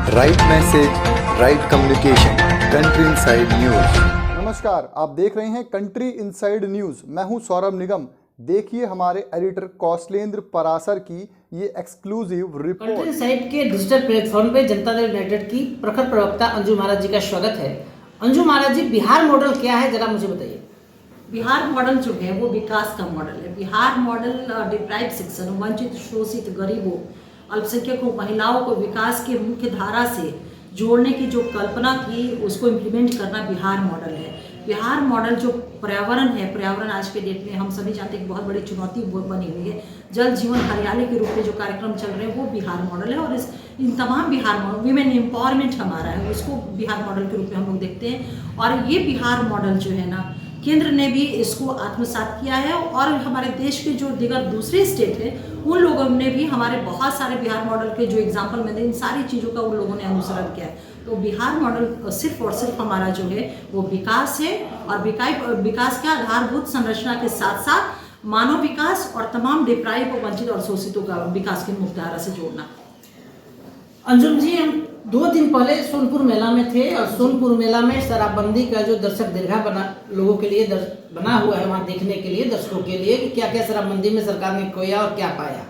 Right message, right communication, country inside news. नमस्कार, आप देख रहे हैं कंट्री इनसाइड न्यूज। मैं हूं सौरभ निगम। देखिए हमारे एडिटर कौशलेंद्र परासर की ये एक्सक्लूसिव रिपोर्ट। कंट्री इनसाइड के डिजिटल प्लेटफॉर्म पे जनता दल यूनाइटेड की प्रखर प्रवक्ता अंजू महाराज जी का स्वागत है। अंजू महाराज जी, बिहार मॉडल क्या है, जरा मुझे बताइए। बिहार मॉडल जो है वो विकास का मॉडल है। बिहार मॉडल डिप्राइव सेक्शन, वंचित, शोषित, गरीबों, अल्पसंख्यकों, महिलाओं को विकास के मुख्य धारा से जोड़ने की जो कल्पना थी उसको इम्प्लीमेंट करना बिहार मॉडल है। बिहार मॉडल जो पर्यावरण है, पर्यावरण आज के डेट में हम सभी जानते हैं बहुत बड़ी चुनौती बनी हुई है। जल जीवन हरियाली के रूप में जो कार्यक्रम चल रहे हैं वो बिहार मॉडल है, और इन तमाम बिहार मॉडल, विमेन एम्पावरमेंट हमारा है, उसको बिहार मॉडल के रूप में हम लोग देखते हैं। और ये बिहार मॉडल जो है ना, केंद्र ने भी इसको आत्मसात किया है, और हमारे देश के जो दिगर दूसरे स्टेट हैं उन लोगों ने भी हमारे बहुत सारे बिहार मॉडल के जो एग्जाम्पल में इन सारी चीज़ों का उन लोगों ने अनुसरण किया है। तो बिहार मॉडल सिर्फ और सिर्फ हमारा जो है वो विकास है, और विकास के आधारभूत संरचना के साथ साथ मानव विकास और तमाम डिप्राइव, वंचित और शोषितों का विकास की मुख्यधारा से जोड़ना। अंजुम जी, हम 2 दिन पहले सोनपुर मेला में थे, और सोनपुर मेला में शराबबंदी का जो दर्शक दीर्घा बना लोगों के लिए बना हुआ है, वहाँ देखने के लिए, दर्शकों के लिए कि क्या क्या शराबबंदी में सरकार ने खोया और क्या पाया।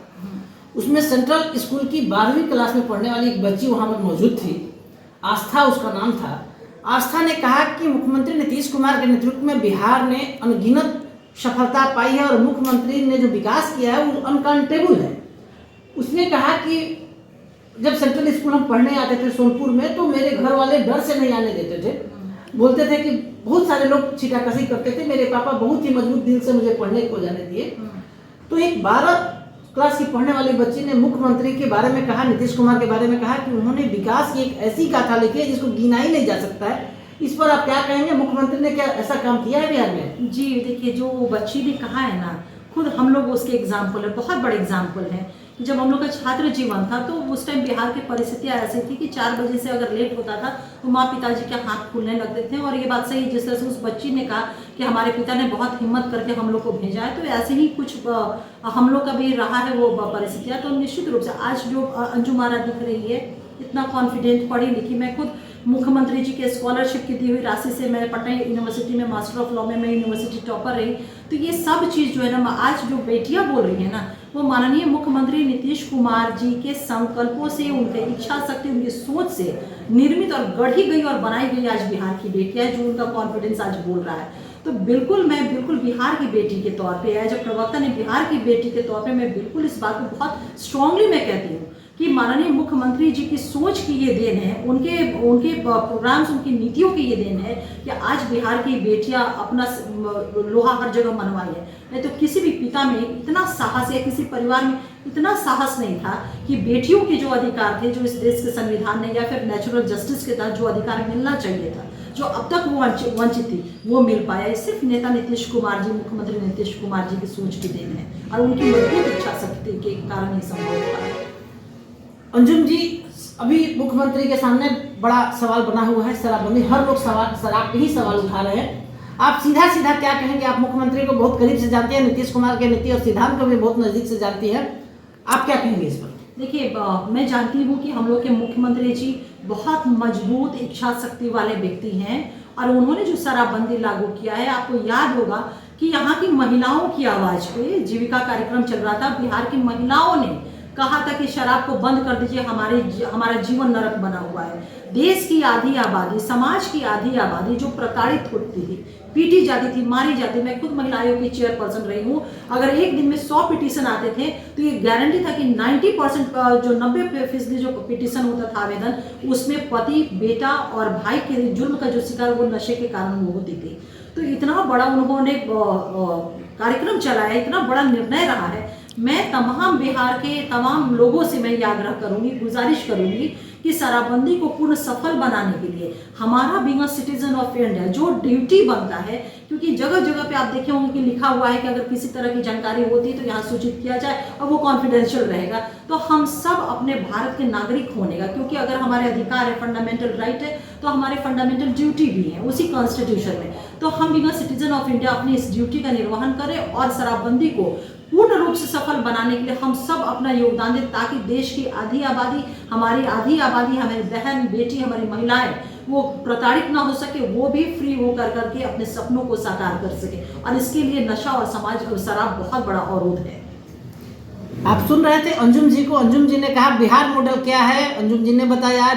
उसमें सेंट्रल स्कूल की 12वीं क्लास में पढ़ने वाली एक बच्ची वहाँ पर मौजूद थी, आस्था उसका नाम था। आस्था ने कहा कि मुख्यमंत्री नीतीश कुमार के नेतृत्व में बिहार ने अनगिनत सफलता पाई है, और मुख्यमंत्री ने जो विकास किया है वो अनकाउंटेबल है। उसने कहा कि जब सेंट्रल स्कूल हम पढ़ने आते थे सोनपुर में, तो मेरे घर वाले डर से नहीं आने देते थे। बोलते थे कि बहुत सारे लोग छीटाकसी करते थे, मेरे पापा बहुत ही मजबूत दिल से मुझे पढ़ने को जाने दिए। तो एक 12 क्लास की पढ़ने वाली बच्ची ने मुख्यमंत्री के बारे में कहा, नीतीश कुमार के बारे में कहा कि उन्होंने विकास की एक ऐसी गाथा लिखी है जिसको गिना ही नहीं जा सकता है। इस पर आप क्या कहेंगे? मुख्यमंत्री ने क्या ऐसा काम किया है बिहार में? जी देखिए, जो बच्ची ने कहा है ना, खुद हम लोग उसके एग्जाम्पल है, बहुत बड़े एग्जाम्पल है। जब हम लोग का छात्र जीवन था तो उस टाइम बिहार की परिस्थितियाँ ऐसी थी कि 4 बजे से अगर लेट होता था तो माँ पिताजी के हाथ फूलने लगते थे। और ये बात सही, जिस तरह से उस बच्ची ने कहा कि हमारे पिता ने बहुत हिम्मत करके हम लोग को भेजा है, तो ऐसे ही कुछ हम लोग का भी रहा है वो परिस्थितियाँ। तो निश्चित रूप से आज जो अंजू महाराज दिख रही है, इतना कॉन्फिडेंट, पढ़ी लिखी, मैं खुद मुख्यमंत्री जी के स्कॉलरशिप की दी हुई राशि से मैं पटना यूनिवर्सिटी में मास्टर ऑफ लॉ में मैं यूनिवर्सिटी टॉपर रही। तो ये सब चीज़ जो है ना, आज जो बेटियां बोल रही है ना, वो माननीय मुख्यमंत्री नीतीश कुमार जी के संकल्पों से, उनके इच्छा शक्ति, उनकी सोच से निर्मित और गढ़ी गई और बनाई गई आज बिहार की बेटियां, जो उनका कॉन्फिडेंस आज बोल रहा है। तो बिल्कुल मैं बिहार की बेटी के तौर पे, एज अ प्रवक्ता ने बिहार की बेटी के तौर पे मैं बिल्कुल इस बात को बहुत स्ट्रांगली मैं कहती हूँ कि माननीय मुख्यमंत्री जी की सोच की ये देन है, उनके प्रोग्राम्स, उनकी नीतियों की ये देन है कि आज बिहार की बेटियां अपना लोहा हर जगह मनवाई है। नहीं तो किसी भी पिता में इतना साहस या किसी परिवार में इतना साहस नहीं था कि बेटियों के जो अधिकार थे, जो इस देश के संविधान ने या फिर नेचुरल जस्टिस के तहत जो अधिकार मिलना चाहिए था, जो अब तक वो वंचित थी, वो मिल पाया। सिर्फ नेता नीतीश कुमार जी, मुख्यमंत्री नीतीश कुमार जी की सोच की देन है, और उनकी मजबूत इच्छा शक्ति के कारण ही संभव हुआ है। अंजुम जी, अभी मुख्यमंत्री के सामने बड़ा सवाल बना हुआ है, शराबबंदी। हर लोग शराब के ही सवाल उठा रहे हैं। आप सीधा सीधा क्या कहेंगे? आप मुख्यमंत्री को बहुत करीब से जानती हैं, नीतीश कुमार के नीति और सिद्धांत को भी बहुत नजदीक से जानती हैं, आप क्या कहेंगे इस पर? देखिए, मैं जानती हूँ कि हम लोग के मुख्यमंत्री जी बहुत मजबूत इच्छा शक्ति वाले व्यक्ति हैं, और उन्होंने जो शराबबंदी लागू किया है, आपको याद होगा कि यहाँ की महिलाओं की आवाज़ पे जीविका कार्यक्रम चल रहा था। बिहार की महिलाओं ने कहा था कि शराब को बंद कर दीजिए, हमारा जीवन नरक बना हुआ है। देश की आधी आबादी, समाज की आधी आबादी जो प्रताड़ित होती थी, पीटी जाती थी, मारी जाती। मैं खुद महिला आयोग की चेयरपर्सन रही हूँ। अगर एक दिन में 100 पिटीशन आते थे तो ये गारंटी था कि 90% जो 90% जो पिटीशन होता था आवेदन, उसमें पति, बेटा और भाई के जुर्म का जो शिकार वो नशे के कारण वो होती थी। तो इतना बड़ा उन्होंने कार्यक्रम चलाया, इतना बड़ा निर्णय रहा है। मैं तमाम बिहार के तमाम लोगों से मैं ये आग्रह करूंगी, गुजारिश करूंगी कि शराबबंदी को पूर्ण सफल बनाने के लिए हमारा being a citizen of India जो ड्यूटी बनता है, क्योंकि जगह जगह पे आप देखे होंगे कि लिखा हुआ है कि अगर किसी तरह की जानकारी होती है तो यहाँ सूचित किया जाए और वो कॉन्फिडेंशियल रहेगा। तो हम सब अपने भारत के नागरिक होने का, क्योंकि अगर हमारे अधिकार है, फंडामेंटल राइट है, तो हमारे फंडामेंटल ड्यूटी भी है उसी कॉन्स्टिट्यूशन में। तो हम being a citizen of India अपनी इस ड्यूटी का निर्वहन करें और शराबबंदी को पूर्ण रूप से सफल बनाने के लिए हम सब अपना योगदान दें, ताकि देश की आधी आबादी, हमारी हमारी बहन बेटी, हमारी महिलाएं वो प्रताड़ित ना हो सके, वो भी फ्री हो करके अपने सपनों को साकार कर सके। और इसके लिए नशा और समाज और शराब बहुत बड़ा अवरोध है। आप सुन रहे थे अंजुम जी को। अंजुम जी ने कहा बिहार मॉडल क्या है। अंजुम जी ने बताया